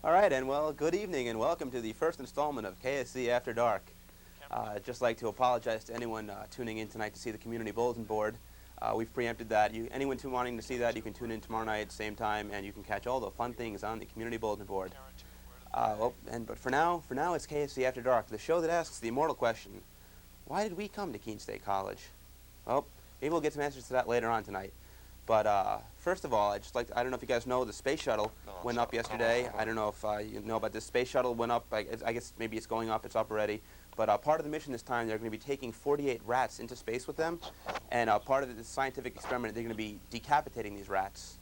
All right, and well, good evening and welcome to the first installment of KSC After Dark. I'd just like to apologize to anyone tuning in tonight to see the community bulletin board. We've preempted that. Anyone wanting to see that, you can tune in tomorrow night at the same time, and you can catch all the fun things on the community bulletin board. But for now, it's KSC After Dark, the show that asks the immortal question: why did we come to Keene State College? Well, maybe we'll get some answers to that later on tonight. But first of all, I don't know if you guys know, the space shuttle went up yesterday. I don't know if you know about this. Space shuttle went up. I guess maybe it's going up. It's up already. But part of the mission this time, they're going to be taking 48 rats into space with them. And part of the scientific experiment, they're going to be decapitating these rats.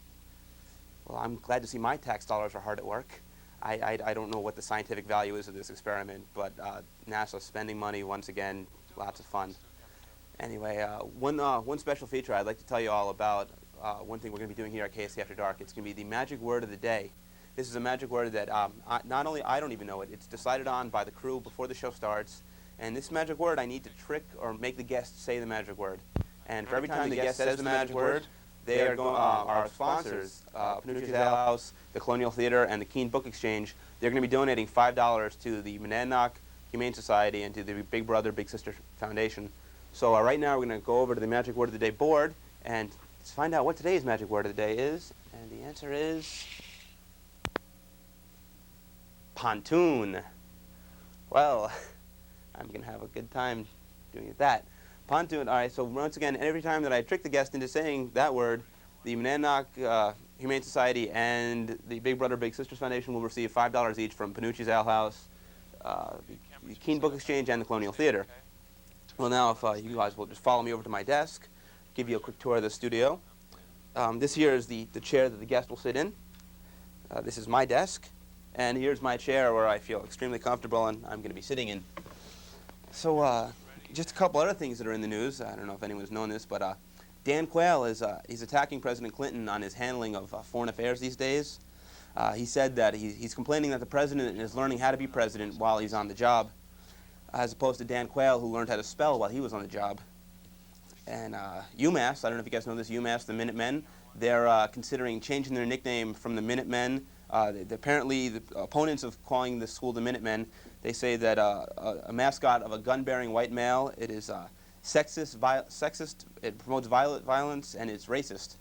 Well, I'm glad to see my tax dollars are hard at work. I don't know what the scientific value is of this experiment, but NASA's spending money once again. Lots of fun. Anyway, one special feature I'd like to tell you all about. One thing we're going to be doing here at KSC After Dark, it's going to be the magic word of the day. This is a magic word that not only I don't even know it, it's decided on by the crew before the show starts. And this magic word, I need to trick or make the guest say the magic word. And for every time the guest says the magic word, they are going, our sponsors, Panucci's Ale House, the Colonial Theater, and the Keene Book Exchange, they're going to be donating $5 to the Monadnock Humane Society and to the Big Brother, Big Sister Foundation. So right now we're going to go over to the magic word of the day board and let's find out what today's magic word of the day is. And the answer is pontoon. Well, I'm going to have a good time doing that. Pontoon. All right, so once again, every time that I trick the guest into saying that word, the Monadnock Humane Society and the Big Brother Big Sisters Foundation will receive $5 each from Panucci's Ale House, the Keene Book Exchange, and the Colonial Theater. Well, now if you guys will just follow me over to my desk, give you a quick tour of the studio. This here is the chair that the guest will sit in. This is my desk, and here's my chair where I feel extremely comfortable and I'm going to be sitting in. So just a couple other things that are in the news. I don't know if anyone's known this, but Dan Quayle he's attacking President Clinton on his handling of foreign affairs these days. He said that he's complaining that the president is learning how to be president while he's on the job, as opposed to Dan Quayle, who learned how to spell while he was on the job. And UMass, I don't know if you guys know this, UMass, the Minutemen, they're considering changing their nickname from the Minutemen. Apparently, the opponents of calling the school the Minutemen, they say that a mascot of a gun-bearing white male, it is sexist, it promotes violence, and it's racist.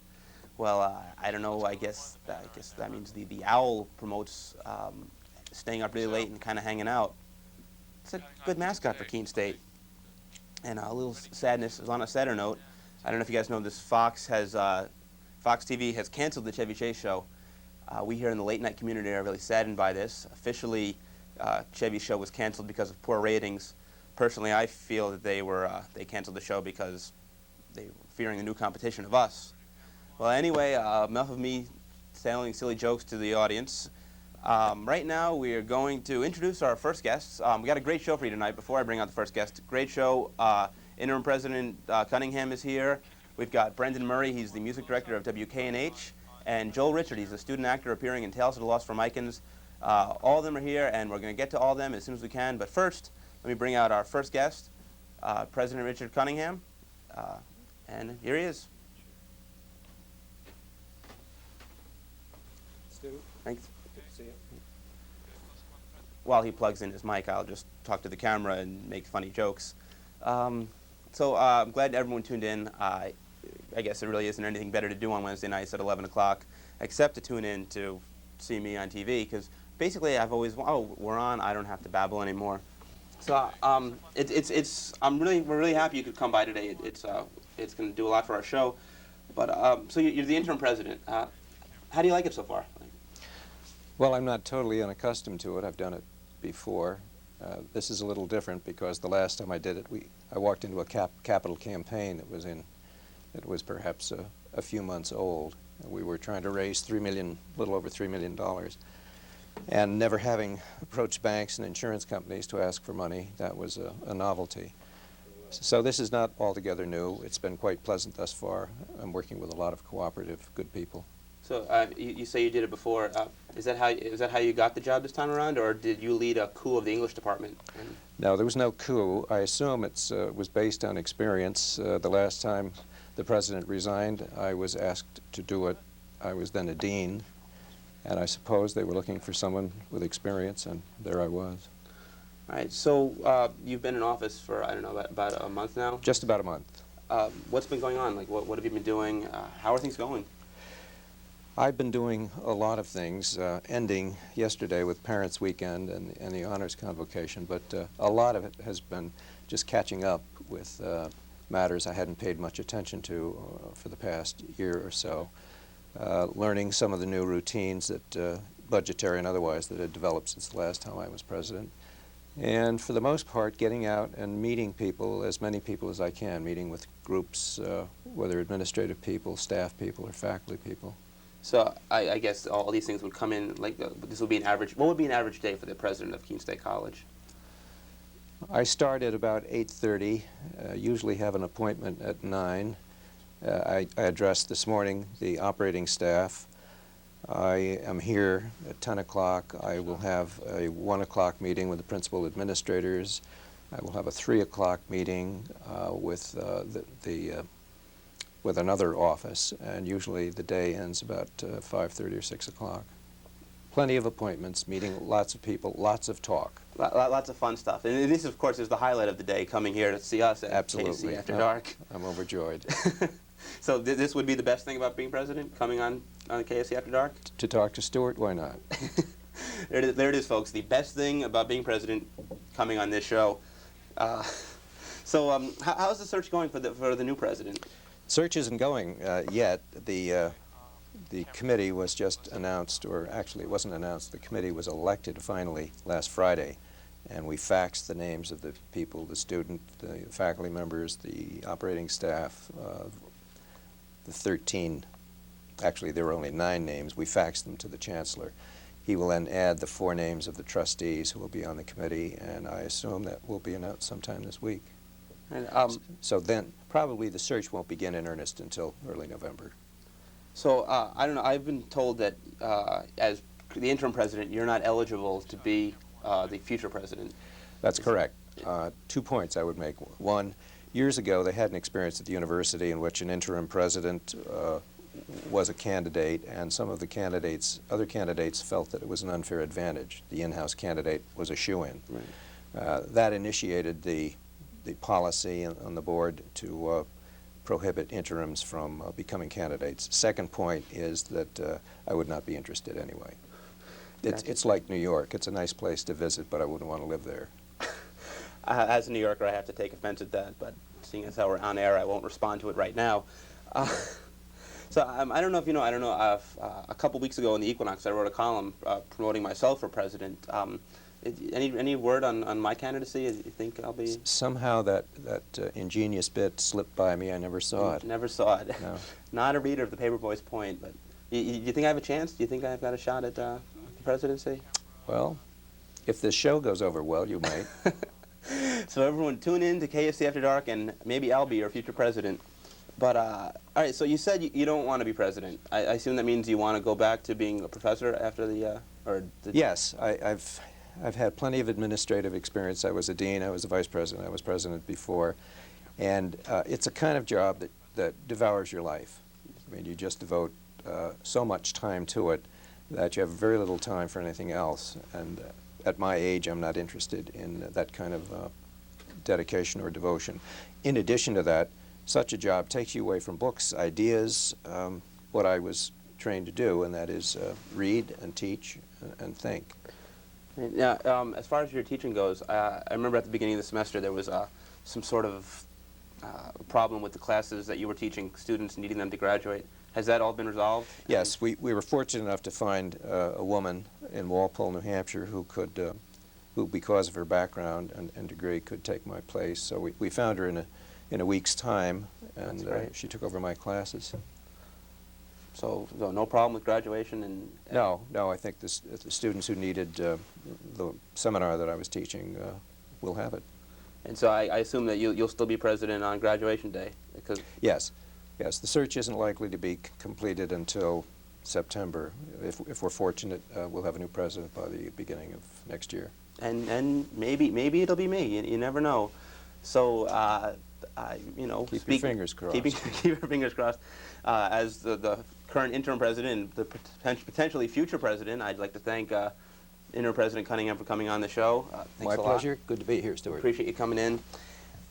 Well, I don't know, I guess that means the owl promotes staying up really late and kind of hanging out. It's a good mascot for Keene State. And a little sadness is on a sadder note. I don't know if you guys know this. Fox TV has canceled the Chevy Chase show. We here in the late night community are really saddened by this. Officially, Chevy's show was canceled because of poor ratings. Personally, I feel that they canceled the show because they were fearing the new competition of us. Well, anyway, enough of me telling silly jokes to the audience. Right now, we are going to introduce our first guests. We got a great show for you tonight. Before I bring out the first guest, great show. Interim President Cunningham is here. We've got Brendan Murray. He's the music director of WKNH. And Joel Richard. He's a student actor appearing in Tales of the Lost Formicans. All of them are here, and we're going to get to all of them as soon as we can. But first, let me bring out our first guest, President Richard Cunningham. And here he is. Stu, Thanks. good to see you. While he plugs in his mic, I'll just talk to the camera and make funny jokes. So I'm glad everyone tuned in. I guess there really isn't anything better to do on Wednesday nights at 11 o'clock except to tune in to see me on TV, because basically I've always, we're on, I don't have to babble anymore. So we're really happy you could come by today. It's going to do a lot for our show. But so you're the interim president. How do you like it so far? Well, I'm not totally unaccustomed to it. I've done it before. This is a little different because the last time I did it, I walked into a capital campaign that was perhaps a few months old. We were trying to raise a little over $3 million. And never having approached banks and insurance companies to ask for money, that was a novelty. So this is not altogether new. It's been quite pleasant thus far. I'm working with a lot of cooperative, good people. So you say you did it before. Is that how you got the job this time around, or did you lead a coup of the English department? No, there was no coup. I assume it was based on experience. The last time the president resigned, I was asked to do it. I was then a dean, And I suppose they were looking for someone with experience, and there I was. All right, so you've been in office for, I don't know, about a month now? Just about a month. What's been going on? Like, what have you been doing? How are things going? I've been doing a lot of things, ending yesterday with Parents' Weekend and the Honors Convocation, but a lot of it has been just catching up with matters I hadn't paid much attention to for the past year or so, learning some of the new routines that, budgetary and otherwise, that had developed since the last time I was president. And for the most part, getting out and meeting people, as many people as I can, meeting with groups, whether administrative people, staff people, or faculty people. So I guess all these things would come in, like, this would be an average, what would be an average day for the president of Keene State College? I start at about 8:30, usually have an appointment at 9. I addressed this morning the operating staff. I am here at 10 o'clock. I will have a 1 o'clock meeting with the principal administrators. I will have a 3 o'clock meeting with with another office, and usually the day ends about 5:30 or 6 o'clock. Plenty of appointments, meeting lots of people, lots of talk. Lots of fun stuff. And this, of course, is the highlight of the day, coming here to see us at Absolutely. KSC After Dark. I'm overjoyed. So this would be the best thing about being president, coming on KSC After Dark? To talk to Stuart, why not? There it is, folks. The best thing about being president, coming on this show. So how's the search going for the new president? Search isn't going yet. The committee was just announced, or actually it wasn't announced, the committee was elected finally last Friday, and we faxed the names of the people, the student, the faculty members, the operating staff, the 13, actually there were only 9 names, we faxed them to the chancellor. He will then add the 4 names of the trustees who will be on the committee, and I assume that will be announced sometime this week. And, so then probably the search won't begin in earnest until early November. So I don't know, I've been told that as the interim president, you're not eligible to be the future president. That's correct. 2 points I would make. One, years ago they had an experience at the university in which an interim president was a candidate, and some of the other candidates felt that it was an unfair advantage. The in-house candidate was a shoo-in. Right. That initiated the policy on the board to prohibit interims from becoming candidates. Second point is that I would not be interested anyway. It's like New York. It's a nice place to visit, but I wouldn't want to live there. As a New Yorker, I have to take offense at that, but seeing as how we're on air, I won't respond to it right now. So I don't know if you know, a couple weeks ago in the Equinox, I wrote a column promoting myself for president. Any word on my candidacy? You think I'll be? Somehow that ingenious bit slipped by me. I never saw it. Never saw it. No. Not a reader of the Paperboy's Point, but you think I have a chance? Do you think I've got a shot at the presidency? Well, if this show goes over well, you might. So everyone tune in to KSC After Dark, and maybe I'll be your future president. But, all right, so you said you don't want to be president. I assume that means you want to go back to being a professor after the. Yes, I've had plenty of administrative experience. I was a dean, I was a vice president, I was president before. And it's a kind of job that devours your life. I mean, you just devote so much time to it that you have very little time for anything else. And at my age, I'm not interested in that kind of dedication or devotion. In addition to that, such a job takes you away from books, ideas, what I was trained to do, and that is read and teach and think. Now, as far as your teaching goes, I remember at the beginning of the semester there was some sort of problem with the classes that you were teaching, students needing them to graduate. Has that all been resolved? Yes, we were fortunate enough to find a woman in Walpole, New Hampshire, who could, who because of her background and degree, could take my place. So we found her in a week's time, and she took over my classes. So no problem with graduation? And No, I think the students who needed the seminar that I was teaching will have it. And so I assume that you'll still be president on graduation day? Because Yes. The search isn't likely to be completed until September. If we're fortunate, we'll have a new president by the beginning of next year. And maybe it'll be me. You never know. So you know, Keep your fingers crossed. Keep your fingers crossed. As the current interim president and the potentially future president, I'd like to thank interim President Cunningham for coming on the show. Thanks My a lot. pleasure. Good to be here, Stuart. Appreciate you coming in.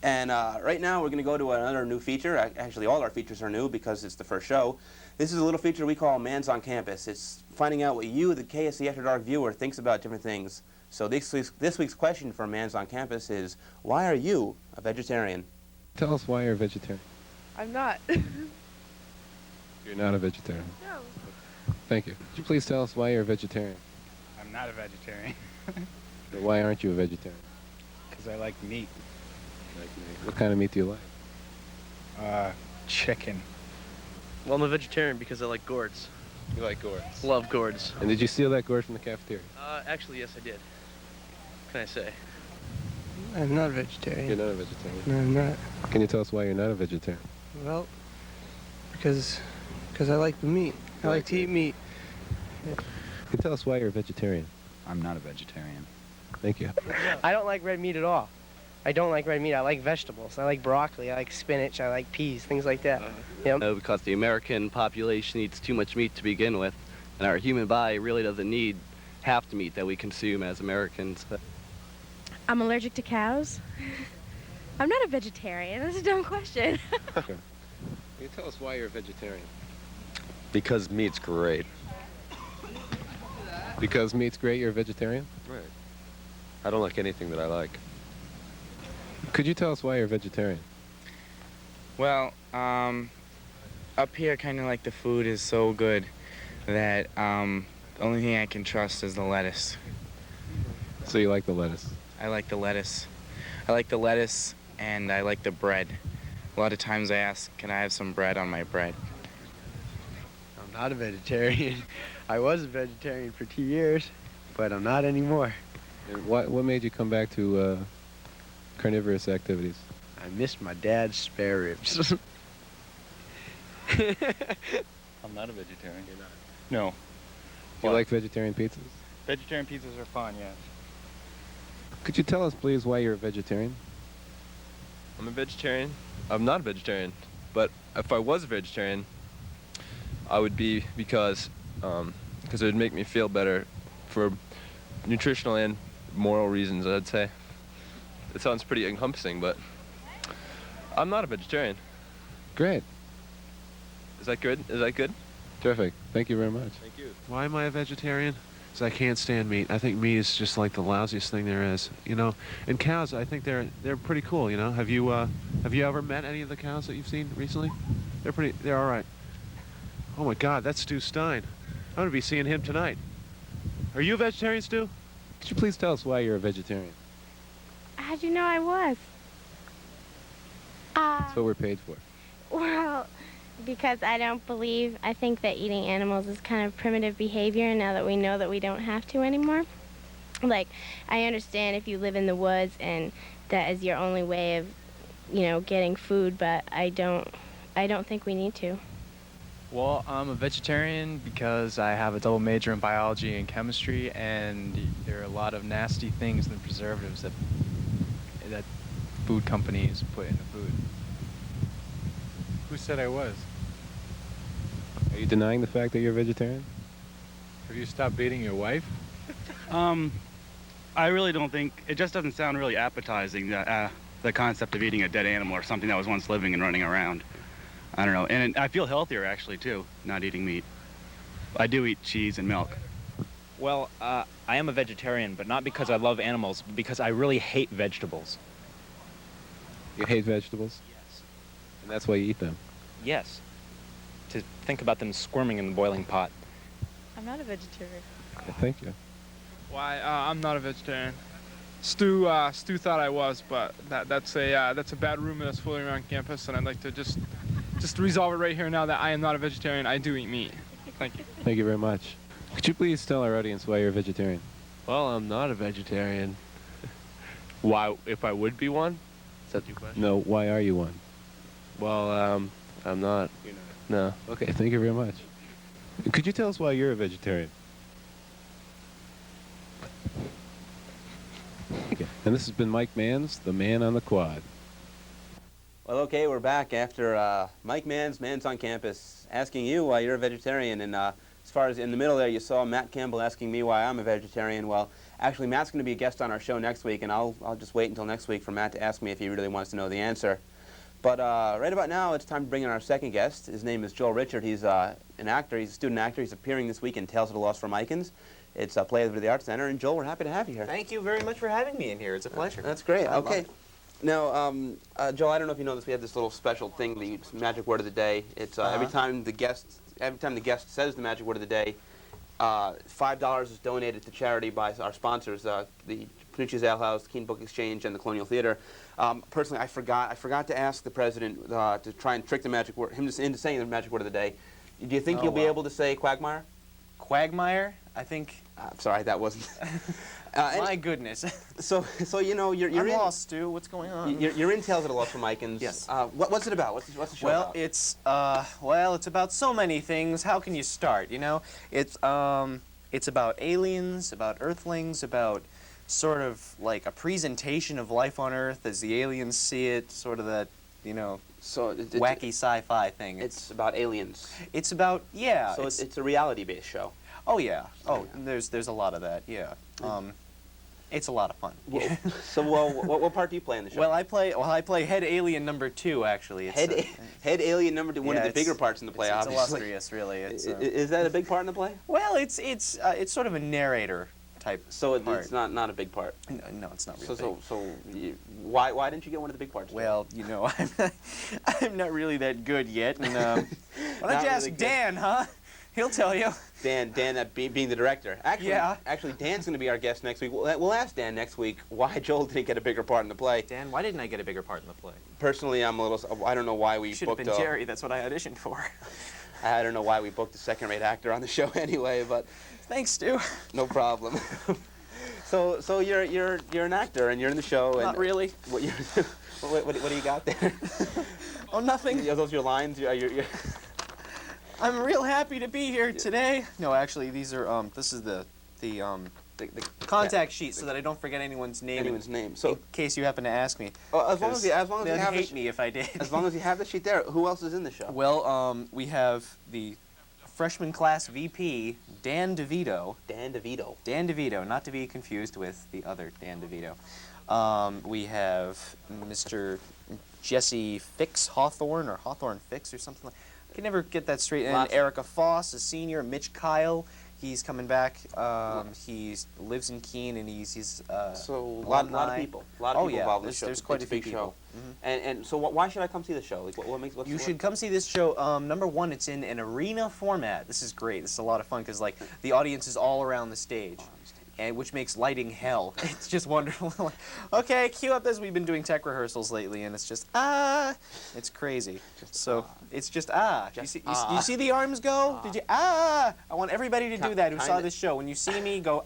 And right now we're going to go to another new feature. Actually, all our features are new because it's the first show. This is a little feature we call Manz on Campus. It's finding out what you, the KSC After Dark viewer, thinks about different things. So this week's question for Manz on Campus is, why are you a vegetarian? Tell us why you're a vegetarian. I'm not. You're not a vegetarian. No. Thank you. Could you please tell us why you're a vegetarian? I'm not a vegetarian Or why aren't you a vegetarian? because I like meat. What kind of meat do you like? Chicken. Well, I'm a vegetarian because I like gourds. You like gourds. Love gourds. And did you steal that gourd from the cafeteria? Actually, yes, I did. What can I say? I'm not a vegetarian. You're not a vegetarian. No, I'm not. Can you tell us why you're not a vegetarian? Well, because I like the meat. I like to eat meat. Can you tell us why you're a vegetarian? I'm not a vegetarian. Thank you. I don't like red meat at all. I don't like red meat. I like vegetables. I like broccoli. I like spinach. I like peas, things like that. Yep. No, because the American population eats too much meat to begin with, and our human body really doesn't need half the meat that we consume as Americans. I'm allergic to cows. I'm not a vegetarian. That's a dumb question. Can you tell us why you're a vegetarian? Because meat's great. Because meat's great, you're a vegetarian? Right. I don't like anything that I like. Could you tell us why you're a vegetarian? Well, up here, kind of like the food is so good that the only thing I can trust is the lettuce. So you like the lettuce? I like the lettuce. I like the lettuce and I like the bread. A lot of times I ask, can I have some bread on my bread? I'm not a vegetarian. I was a vegetarian for 2 years, but I'm not anymore. And what made you come back to carnivorous activities? I missed my dad's spare ribs. I'm not a vegetarian. You're not. No. Do you like vegetarian pizzas? Vegetarian pizzas are fun, yes. Could you tell us, please, why you're a vegetarian? I'm a vegetarian. I'm not a vegetarian, but if I was a vegetarian, I would be because it would make me feel better for nutritional and moral reasons, I'd say. It sounds pretty encompassing, but I'm not a vegetarian. Great. Is that good? Is that good? Terrific. Thank you very much. Thank you. Why am I a vegetarian? Because I can't stand meat. I think meat is just like the lousiest thing there is, you know. And cows, I think they're pretty cool, you know. Have you ever met any of the cows that you've seen recently? They're all right. Oh my God, that's Stu Stein. I'm gonna be seeing him tonight. Are you a vegetarian, Stu? Could you please tell us why you're a vegetarian? How'd you know I was? That's what we're paid for. Well, because I think that eating animals is kind of primitive behavior, and now that we know that we don't have to anymore. Like, I understand if you live in the woods and that is your only way of, you know, getting food, but I don't think we need to. Well, I'm a vegetarian because I have a double major in biology and chemistry, and there are a lot of nasty things and preservatives that food companies put in the food. Who said I was? Are you denying the fact that you're a vegetarian? Have you stopped beating your wife? I really don't think, it just doesn't sound really appetizing, the concept of eating a dead animal or something that was once living and running around. I don't know, and I feel healthier actually too, not eating meat. I do eat cheese and milk. Well, I am a vegetarian, but not because I love animals, but because I really hate vegetables. You hate vegetables? Yes. And that's why you eat them? Yes. To think about them squirming in the boiling pot. I'm not a vegetarian. Thank you. Why? I'm not a vegetarian. Stu thought I was, but that's a bad rumor that's floating around campus, and I'd like to just resolve it right here now that I am not a vegetarian. I do eat meat. Thank you. Thank you very much. Could you please tell our audience why you're a vegetarian? Well, I'm not a vegetarian. Why, if I would be one? Is that your question? No, why are you one? Well, I'm not. You're not. No. Okay, thank you very much. Could you tell us why you're a vegetarian? Okay. And this has been Mike Manz, the man on the quad. Well, okay, we're back after Mike Manz on Campus, asking you why you're a vegetarian. And as far as in the middle there, you saw Matt Campbell asking me why I'm a vegetarian. Well, actually, Matt's going to be a guest on our show next week, and I'll just wait until next week for Matt to ask me if he really wants to know the answer. But right about now, it's time to bring in our second guest. His name is Joel Richard. He's an actor. He's a student actor. He's appearing this week in Tales of the Lost from Icons. It's a play over the Arts Center. And Joel, we're happy to have you here. Thank you very much for having me in here. It's a pleasure. That's great. I love Okay. it. Now, Joel, I don't know if you know this. We have this little special thing, the magic word of the day. It's every time the guest says the magic word of the day, $5 is donated to charity by our sponsors, the Panucci's Ale House, Keene Book Exchange, and the Colonial Theater. Personally, I forgot to ask the president to try and trick him into saying the magic word of the day. Do you think you'll be able to say quagmire? Quagmire? I think. Sorry, that wasn't. My goodness. So you know you're I'm in, lost, Stu. What's going on? You're in Tales of the Lost from Icons. Yes. What's it about? What's the show about? It's about so many things. How can you start? You know, it's about aliens, about Earthlings, about sort of like a presentation of life on Earth as the aliens see it, sort of that, you know, wacky sci-fi thing. It's about aliens. It's about, yeah. So it's a reality-based show. Oh yeah. Oh, there's a lot of that. Yeah. It's a lot of fun. What part do you play in the show? Well, I play head alien number 2 actually. It's head alien number 2, one of the bigger parts in the play. It's obviously illustrious, really. Is that a big part in the play? Well, it's sort of a narrator type. So it's not a big part. No, it's not really big. Why didn't you get one of the big parts? Well, you know, I'm not really that good yet. And why don't you ask Dan, huh? He'll tell you. Dan, being the director. Actually, Dan's going to be our guest next week. We'll ask Dan next week why Joel didn't get a bigger part in the play. Dan, why didn't I get a bigger part in the play? Personally, I'm a little. I don't know why we should booked. Have been Jerry. That's what I auditioned for. I don't know why we booked a second-rate actor on the show anyway, but. Thanks, Stu. No problem. So you're an actor and you're in the show. Not and really. What do you got there? Oh, nothing. Are those your lines? I'm real happy to be here today. No, actually, these are this is the contact sheet so that I don't forget anyone's name. So in case you happen to ask me. As long as you have hate me if I did. As long as you have the sheet there, who else is in the show? Well, we have the freshman class VP Dan DeVito. Dan DeVito, not to be confused with the other Dan DeVito. We have Mr. Jesse Fix Hawthorne or Hawthorne Fix or something like. I can never get that straight. And Erica Foss, a senior. Mitch Kyle, he's coming back. He lives in Keene, and he's so a lot of people. A lot of people involved in the show. There's quite a few people. And so why should I come see the show? Like You should come see this show. Number one, it's in an arena format. This is great. This is a lot of fun because like the audience is all around the stage. And which makes lighting hell. It's just wonderful. Okay, cue up this. We've been doing tech rehearsals lately, and it's just it's crazy. It's just You see the arms go? Did you I want everybody to do that who saw this show. When you see me, go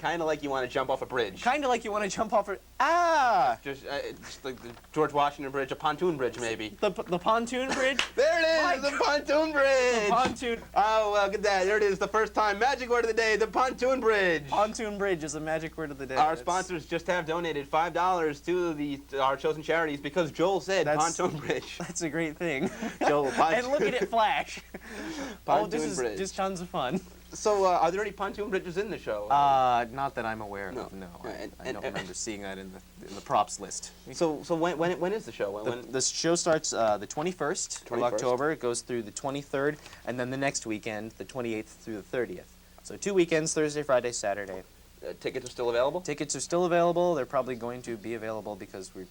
Kind of like you want to jump off a bridge. Kind of like you want to jump off a Just like the George Washington Bridge, a pontoon bridge maybe. The pontoon bridge? There it is, the pontoon bridge. The pontoon. Oh well, look at that. There it is. The first time magic word of the day, the pontoon bridge. Pontoon bridge is a magic word of the day. Our sponsors just have donated $5 to our chosen charities because Joel said pontoon bridge. That's a great thing. Joel, and look at it flash. Pontoon this bridge. is just tons of fun. So, are there any pontoon bridges in the show? Not that I'm aware of. No, I don't remember seeing that in the props list. So when is the show? The show starts the 21st of October. It goes through the 23rd, and then the next weekend, the 28th through the 30th. So 2 weekends: Thursday, Friday, Saturday. Tickets are still available? Tickets are still available. They're probably going to be available because we're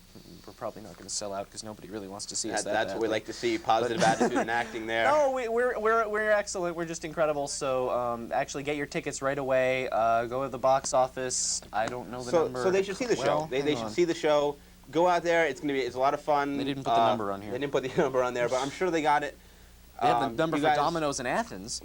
probably not going to sell out because nobody really wants to see us. That's what we like to see, positive attitude and acting there. No, we're excellent. We're just incredible. So actually get your tickets right away. Go to the box office. I don't know the number. So they should see the show. They should see the show. Go out there. It's a lot of fun. They didn't put the number on here. They didn't put the number on there, but I'm sure they got it. They have the number for Domino's in Athens.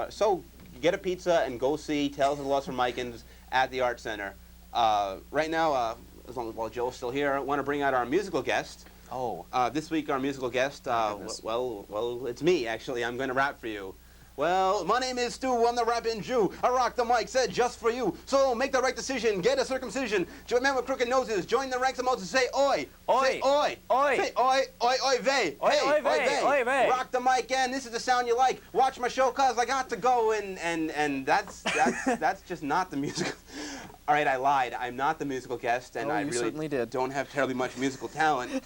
So get a pizza and go see Tales of the Lost from Icons at the Art Center. Right now, while Joel's still here, I want to bring out our musical guest. Oh. This week, our musical guest, well, it's me, actually. I'm going to rap for you. Well, my name is Stu, I'm the rapping Jew. I rock the mic, said just for you. So make the right decision, get a circumcision. Join men with crooked noses, join the ranks of Moses, say oi. Oi. Say oi. Oi. Say oi, oi, oi, vey. Oi, Hey, oi, vey, oi, vey. Rock the mic, and this is the sound you like. Watch my show, cause I got to go, and that's just not the musical. All right, I lied. I'm not the musical guest, and I you really certainly did. don't have terribly much musical talent.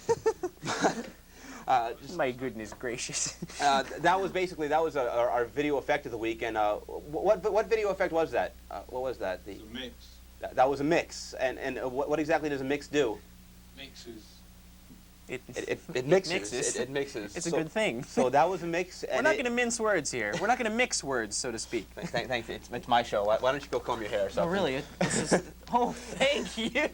My goodness gracious. That was our video effect of the week, and what video effect was that? What was that? It's a mix. That was a mix, and what exactly does a mix do? Mixes. It mixes. Mixes. It mixes. It's a good thing. So that was a mix. And We're not going to mince words here. We're not going to mix words, so to speak. Thanks. It's my show. Why don't you go comb your hair or something? Oh, really? Oh, thank you.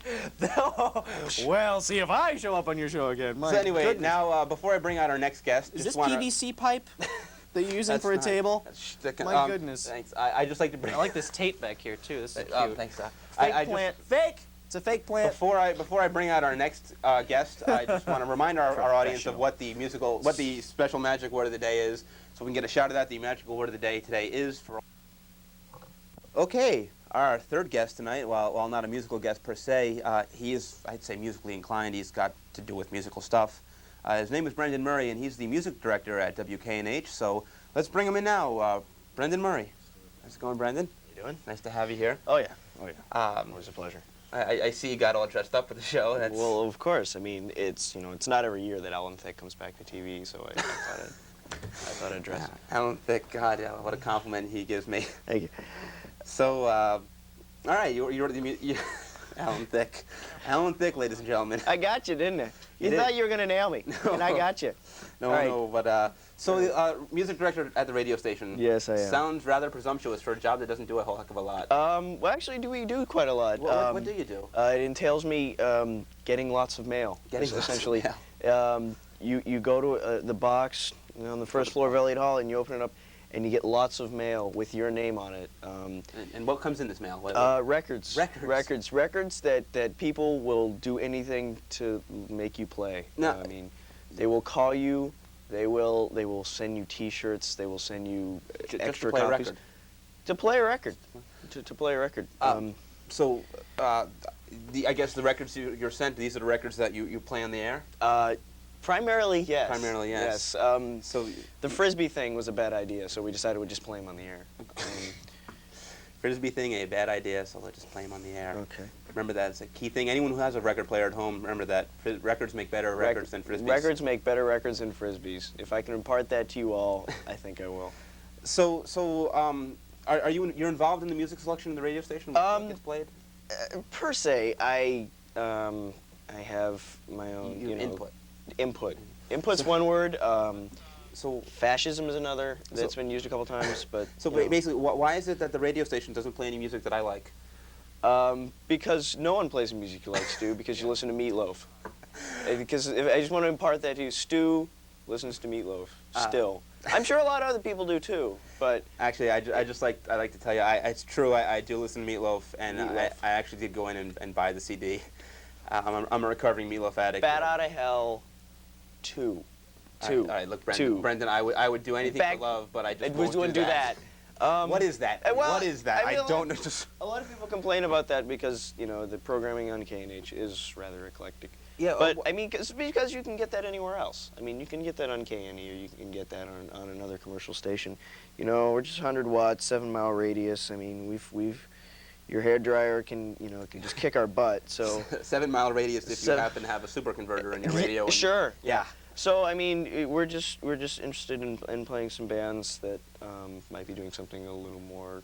Well, see if I show up on your show again. So anyway, now before I bring out our next guest, Is just this wanna... PVC pipe that you're using for a table? My goodness. Thanks. I just like to bring. I like this tape back here too. This is cute. Oh, thanks. Fake plant. Fake. It's a fake plant. Before I bring out our next guest, I just want to remind our audience of what the special magic word of the day is, so we can get a shout of that. The magical word of the day today is for. Okay, our third guest tonight, while not a musical guest per se, he is, I'd say, musically inclined. He's got to do with musical stuff. His name is Brendan Murray, and he's the music director at WKNH. So let's bring him in now. Brendan Murray. How's it going, Brendan? How you doing? Nice to have you here. Oh yeah. Always a pleasure. I see you got all dressed up for the show. Well, of course. I mean, it's not every year that Alan Thicke comes back to TV, so I thought I'd dress. Alan Thicke, God, what a compliment he gives me. Thank you. So, all right, you're Alan Thicke. Alan Thicke, ladies and gentlemen. I got you, didn't I? You did. thought you were gonna nail me, and I got you. No, but so music director at the radio station. Yes, I am. Sounds rather presumptuous for a job that doesn't do a whole heck of a lot. Well, actually, we do quite a lot. What do you do? It entails me getting lots of mail. Essentially. You go to the box on the first floor of Elliott Hall, and you open it up, and you get lots of mail with your name on it. And what comes in this mail? Records. Records that people will do anything to make you play. No. I mean, they will call you. They will send you T-shirts. They will send you extra copies. To play a record. To play a record. So, I guess the records you're sent, these are the records that you play on the air? Primarily, yes. Primarily, yes. So the Frisbee thing was a bad idea, so we decided we'd just play them on the air. Frisbee thing, a bad idea, so let's just play them on the air. Okay. Remember that, it's a key thing. Anyone who has a record player at home, remember that. Records make better records than Frisbees. Records make better records than Frisbees. If I can impart that to you all, I think I will. So, are you're involved in the music selection of the radio station? What gets played? Per se, I have my own, input. Input's one word. So fascism is another that's been used a couple times, but so basically, why is it that the radio station doesn't play any music that I like? Because no one plays the music you like, Stu. Because you listen to Meatloaf. Because I just want to impart that to you. Stu listens to Meatloaf still. I'm sure a lot of other people do too, but actually, I like to tell you, it's true. I do listen to Meatloaf, and I actually did go in and buy the CD. I'm a recovering Meatloaf addict. Bat Out of Hell 2. All right, look, Brendan, I would do anything for love, but I just won't do that. What is that? Well, what is that? I mean, don't know. A lot of people complain about that because the programming on KNH is rather eclectic. Yeah, but I mean, because you can get that anywhere else. I mean, you can get that on KNE, or you can get that on another commercial station. We're just 100 watts, 7-mile radius. I mean, your hair dryer can just kick our butt. So 7-mile radius if you happen to have a super converter in your radio. Sure. Yeah. So I mean, we're just interested in playing some bands that might be doing something a little more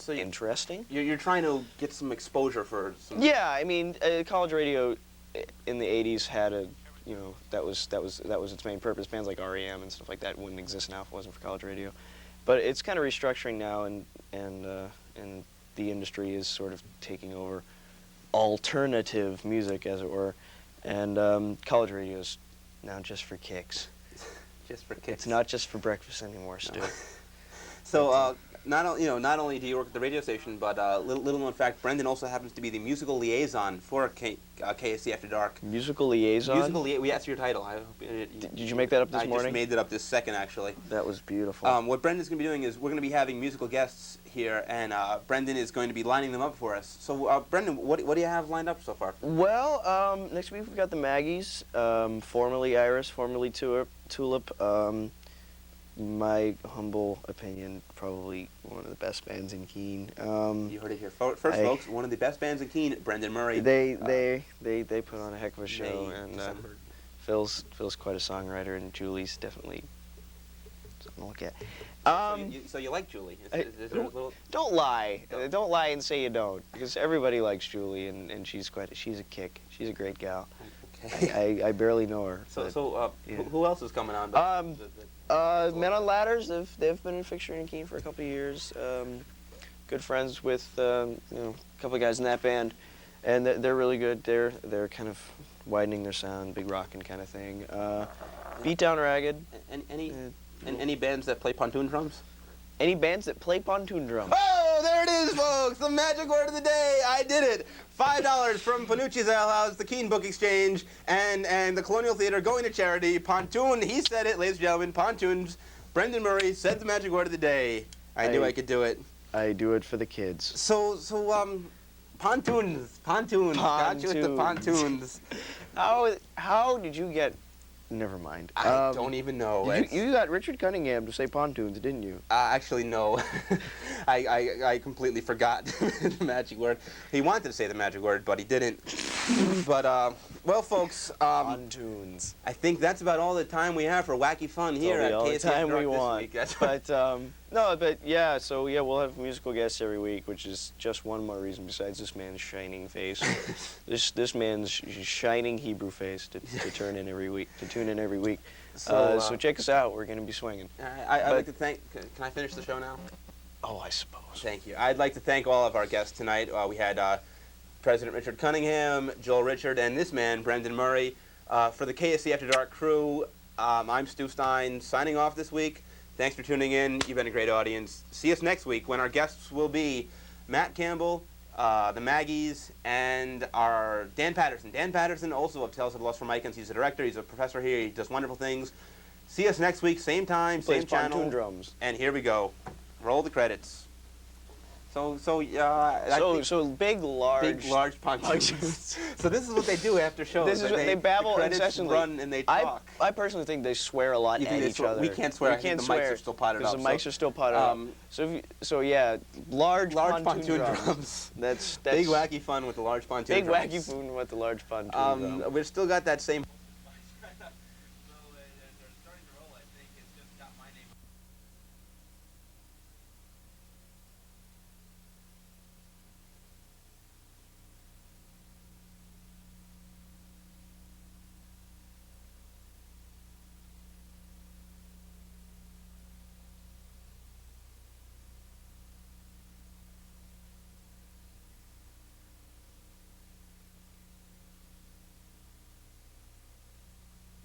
interesting. You're trying to get some exposure for some. Yeah, I mean, college radio in the '80s had that was its main purpose. Bands like REM and stuff like that wouldn't exist now if it wasn't for college radio. But it's kind of restructuring now, and the industry is sort of taking over alternative music, as it were, and college radio is now just for kicks. Just for kicks. It's not just for breakfast anymore, Stu. So not only do you work at the radio station, but little known fact, Brendan also happens to be the musical liaison for KSC After Dark. Musical liaison? That's your title. Did you make that up this morning? I just made it up this second, actually. That was beautiful. What Brendan's going to be doing is we're going to be having musical guests here, and Brendan is going to be lining them up for us. So, Brendan, what do you have lined up so far? Well, next week we've got the Maggies, formerly Iris, formerly Tulip. My humble opinion, probably one of the best bands in Keene. You heard it here first, folks. One of the best bands in Keene, Brendan Murray. They put on a heck of a show, and Phil's quite a songwriter, and Julie's definitely something to look at. So you like Julie? Don't lie. Don't lie and say you don't, because everybody likes Julie, and she's a kick. She's a great gal. Okay. I barely know her. Who else is coming on? Men on Ladders. They've been fixturing in Keene for a couple of years. Good friends with a couple of guys in that band, and they're really good. They're kind of widening their sound, big rockin' kind of thing. Beat Down Ragged. Any bands that play pontoon drums? Any bands that play pontoon drums? Oh, there it is, folks! The magic word of the day. I did it. $5 from Panucci's Ale House, the Keene Book Exchange, and the Colonial Theater going to charity. Pontoon. He said it, ladies and gentlemen. Pontoons. Brendan Murray said the magic word of the day. I knew I could do it. I do it for the kids. So pontoons. Got you with the pontoons. How did you get? Never mind. I don't even know. You got Richard Cunningham to say pontoons, didn't you? Actually, no. I completely forgot the magic word. He wanted to say the magic word, but he didn't. But, well, folks. Pontoons. I think that's about all the time we have for wacky fun here at KSC. Time we want. But yeah, so yeah, we'll have musical guests every week, which is just one more reason besides this man's shining face. this man's shining Hebrew face to tune in every week. So check us out. We're going to be swinging. I'd like to thank. Can I finish the show now? Oh, I suppose. Thank you. I'd like to thank all of our guests tonight. We had President Richard Cunningham, Joel Richard, and this man, Brendan Murray. For the KSC After Dark crew, I'm Stu Stein, signing off this week. Thanks for tuning in. You've been a great audience. See us next week when our guests will be Matt Campbell, the Maggies, and our Dan Patterson. Dan Patterson also of Tales of the Lost from Icons. He's a director. He's a professor here. He does wonderful things. See us next week, same time, same channel. Pontoon drums. And here we go. Roll the credits. So big, large pontoons. So this is what they do after shows. This is what they babble incessantly. Run and they talk. I personally think they swear a lot at each other. We can't swear. I think the mics are still potted up. Because the mics are still potted up. So yeah, large pontoon drums. That's big wacky fun with the large pontoon drums. Big wacky fun with the large pontoon drums. We've still got that same.